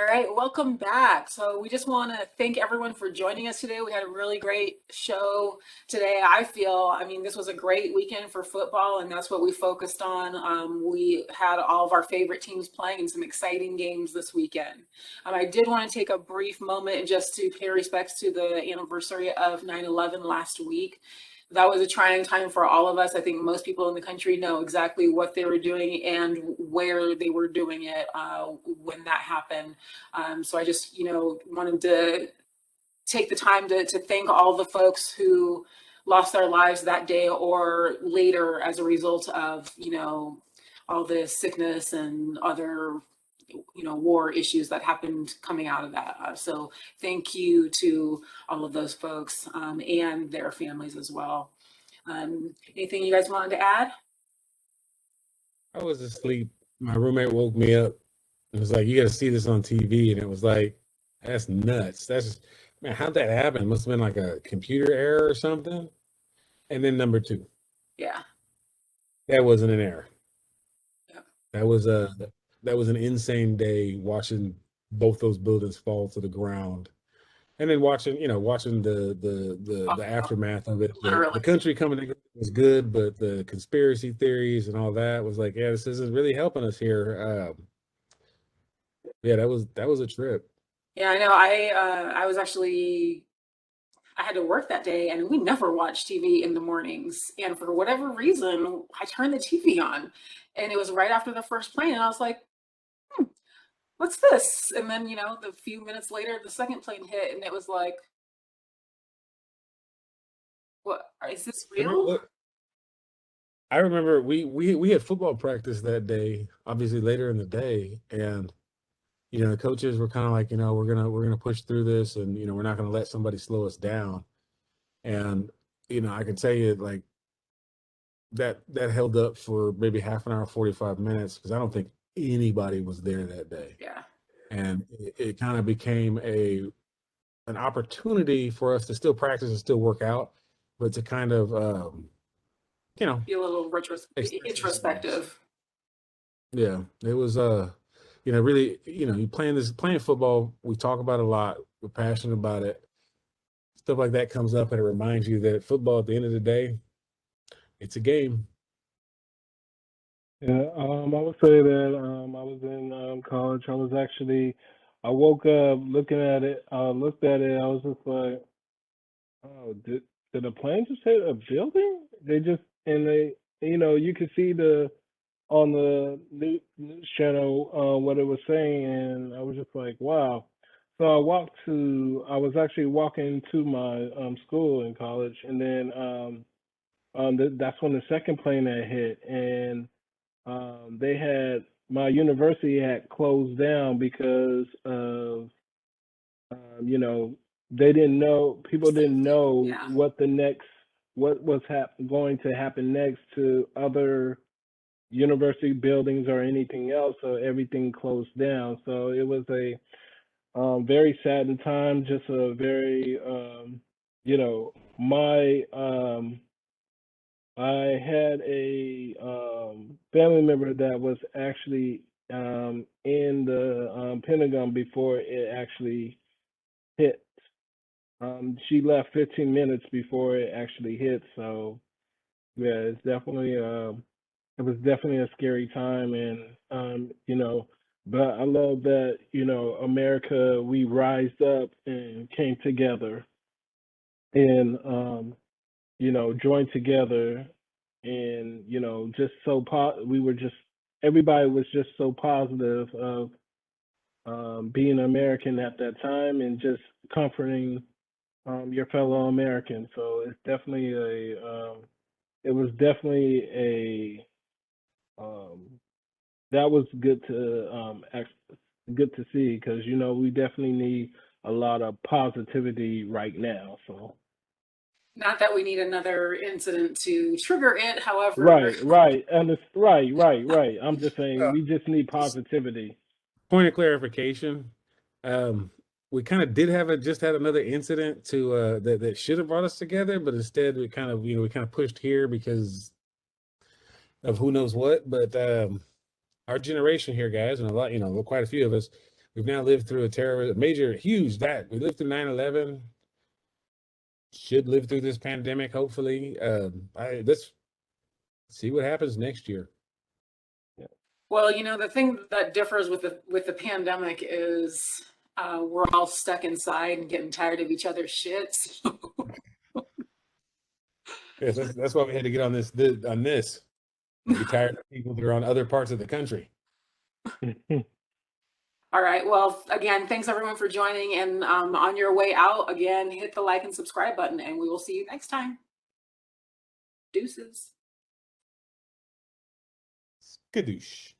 All right, welcome back. So we just want to thank everyone for joining us today. We had a really great show today. I mean, this was a great weekend for football, and that's what we focused on. We had all of our favorite teams playing in some exciting games this weekend. I did want to take a brief moment just to pay respects to the anniversary of 9/11 last week. That was a trying time for all of us. I think most people in the country know exactly what they were doing and where they were doing it when that happened. So I just, wanted to take the time to thank all the folks who lost their lives that day or later as a result of, all the sickness and other war issues that happened coming out of that. So thank you to all of those folks and their families as well. Anything you guys wanted to add? I was asleep. My roommate woke me up and was like, "You got to see this on TV." And it was like, "That's nuts. That's just, man, how'd that happen? Must have been like a computer error or something." And then number two, Yeah. that wasn't an error. Yeah. That was a that was an insane day watching both those buildings fall to the ground. And then watching the aftermath of it. The Literally. country coming together was good, but the conspiracy theories and all that was like, yeah, this isn't really helping us here. Yeah, that was a trip. Yeah, I know. I was actually I had to work that day and we never watch TV in the mornings. And for whatever reason, I turned the TV on and it was right after the first plane. And I was like, hmm, what's this? And then, the few minutes later, the second plane hit and it was like, what is this Remember, real? look, I remember we had football practice that day, obviously later in the day, and the coaches were kind of like, we're gonna push through this, and we're not gonna let somebody slow us down. And I can tell you like that held up for maybe half an hour, 45 minutes, because I don't think anybody was there that day. Yeah. And it kind of became an opportunity for us to still practice and still work out, but to kind of you know Be a little express ourselves. introspective. Yeah, it was really, you playing football, we talk about it a lot, we're passionate about it. Stuff like that comes up and it reminds you that football at the end of the day, it's a game. Yeah, I would say that I was in college. I woke up looking at it. I looked at it. I was just like, oh, did a plane just hit a building? You could see on the news channel what it was saying, and I was just like, wow. So I was actually walking to my school in college, and then that's when the second plane had hit, and they had my university had closed down because of you know they didn't know people didn't Safety. know Yeah. what was going to happen next to other university buildings or anything else, so everything closed down. So it was a very saddened time, just a very my I had a family member that was actually in the Pentagon before it actually hit. She left 15 minutes before it actually hit. So yeah, it was definitely a scary time, and but I love that America, we rised up and came together and joined together, and just we were just everybody was just so positive of being American at that time and just comforting your fellow Americans. So it was definitely a that was good to see, because we definitely need a lot of positivity right now. So Not that we need another incident to trigger it, however, right, and it's right. I'm just saying Uh, we just need positivity. Point of clarification. Um, we kind of did have just had another incident to that should have brought us together, but instead we kind of pushed here because of who knows what. But our generation here, guys, and a lot, quite a few of us, We've now lived through a major, huge that we lived through 9/11. Should live through this pandemic, hopefully. Let's see what happens next year. Well, you know, the thing that differs with the pandemic is we're all stuck inside and getting tired of each other's shit. Yes, that's why we had to get on this. Be tired of people that are on other parts of the country. All right. Well, again, thanks everyone for joining. And on your way out, again, hit the like and subscribe button, and we will see you next time. Deuces. Skadoosh.